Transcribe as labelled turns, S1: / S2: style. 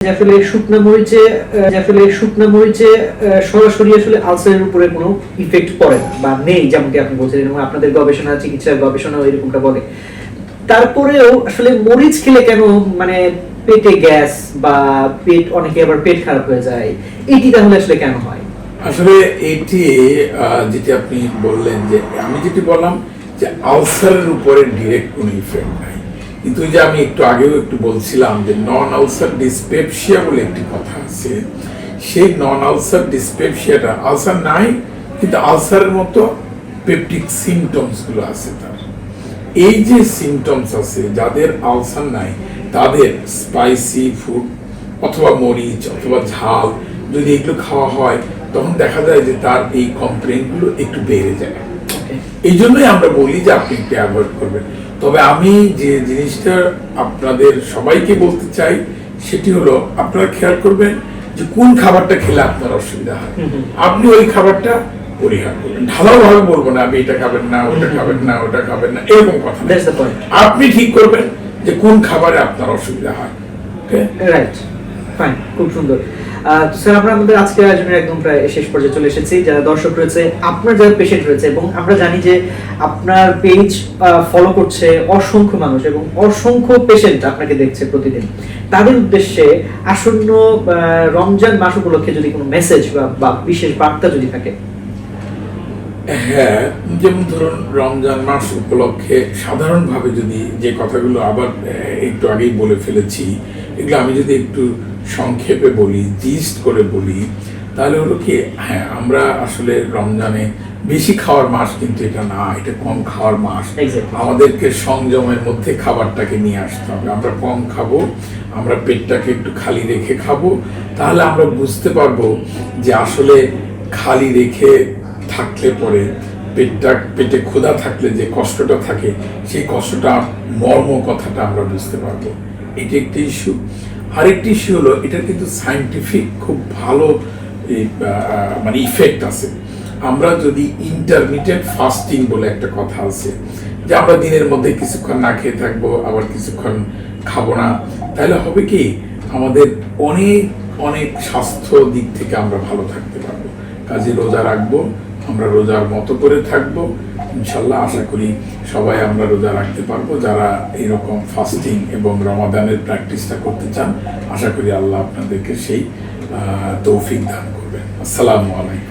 S1: আসলে শুকনা মরিচে সরাসরি আসলে আলসারের উপরে কোনো ইফেক্ট পড়ে না বা নেই, যেমনটি আপনি বলছিলেন, এবং আপনাদের গবেষণা চিকিৎসার গবেষণাও এরকমটা বলে। তারপরেও আসলে মরিচ খেলে কেন মানে পেটে গ্যাস বা পেট, অনেকে আবার পেট খারাপ হয়ে যায়, এটি তাহলে আসলে কেন হয়?
S2: আসলে এটি যেটা আপনি বললেন, যে আমি যেটি বললাম যে আলসারের উপরে ডিরেক্ট কোনো ইফেক্ট নাই, কিন্তু যে আমি একটু আগেও একটু বলছিলাম যে নন আলসার ডিসপেপসিয়া বলে একটি কথা আছে। সেই নন আলসার ডিসপেপসিয়াটা আলসার নাই, কিন্তু আলসারের মতো পেপটিক সিমটমস গুলো আছে তার। এই যে সিমটমস আছে, যাদের আলসার নাই তাদের স্পাইসি ফুড অথবা মরিচ অথবা ঝাল যদি এগুলো খাওয়া হয়, তখন দেখা যায় যে তার এই কমপ্লেইনগুলো একটু বেড়ে যায়। এই জন্যই আমরা বলি যে আপনি একটু অ্যাভয়েড করবেন। তবে আমি যে জিনিসটা আপনাদের সবাইকে বলতে চাই সেটি হলো, আপনারা খেয়াল করবেন যে কোন খাবারটা খেলে আপনার অসুবিধা হয়, আপনি ওই খাবারটা পরিহার করবেন। ঢালাও ভাবে বলবো না আপনি এটা খাবেন না, ওটা খাবেন না, ওটা খাবেন না, এরকম কথা না। আপনি ঠিক করবেন যে কোন খাবারে আপনার অসুবিধা হয়।
S1: রাইট, ফাইন, খুব সুন্দর। স্যার, আমরা আমাদের আজকের আয়োজনের একদম প্রায় শেষ পর্যায়ে চলে এসেছি। যারা দর্শক রয়েছে, আপনার যারা পেশেন্ট রয়েছে, এবং আমরা জানি যে আপনার পেজ ফলো করছে অসংখ্য মানুষ এবং অসংখ্য পেশেন্ট আপনাকে দেখছে প্রতিদিন, তাদের উদ্দেশ্যে আসন্ন রমজান মাস উপলক্ষে যদি কোনো মেসেজ বা বিশেষ বার্তা যদি থাকে।
S2: হ্যাঁ, যেমন ধরুন রমজান মাস উপলক্ষে সাধারণভাবে যদি যে কথাগুলো আবার একটু আগেই বলে ফেলেছি, এগুলো আমি যদি একটু সংক্ষেপে বলি, জিস্ট করে বলি, তাহলে হলো কি, হ্যাঁ, আমরা আসলে রমজানে বেশি খাওয়ার মাস কিন্তু এটা না, এটা কম খাওয়ার মাস। আমাদেরকে সংযমের মধ্যে খাবারটাকে নিয়ে আসতে হবে। আমরা কম খাবো, আমরা পেটটাকে একটু খালি রেখে খাবো, তাহলে আমরা বুঝতে পারবো যে আসলে খালি রেখে থাকলে পরে পেটে ক্ষুধা থাকলে যে কষ্টটা থাকে, সেই কষ্টটা মর্ম কথাটা আমরা বুঝতে পারবো। এটি একটি ইস্যু। আরেকটি ইস্যু হলো, এটার কিন্তু সায়েন্টিফিক খুব ভালো মানে ইফেক্ট আছে। আমরা যদি ইন্টারমিটেন্ট ফাস্টিং বলে একটা কথা আছে, যে আমরা দিনের মধ্যে কিছুক্ষণ না খেয়ে থাকবো, আবার কিছুক্ষণ খাবো না, তাহলে হবে কি, আমাদের অনেক অনেক স্বাস্থ্য দিক থেকে আমরা ভালো থাকতে পারবো। কাজে রোজা রাখবো, আমরা রোজার মতো করে থাকবো, ইনশাল্লাহ আশা করি সবাই আমরা রোজা রাখতে পারবো। যারা এরকম ফাস্টিং এবং রমাদানের প্র্যাকটিসটা করতে চান, আশা করি আল্লাহ আপনাদেরকে সেই তৌফিক দান করবেন। আসসালামু আলাইকুম।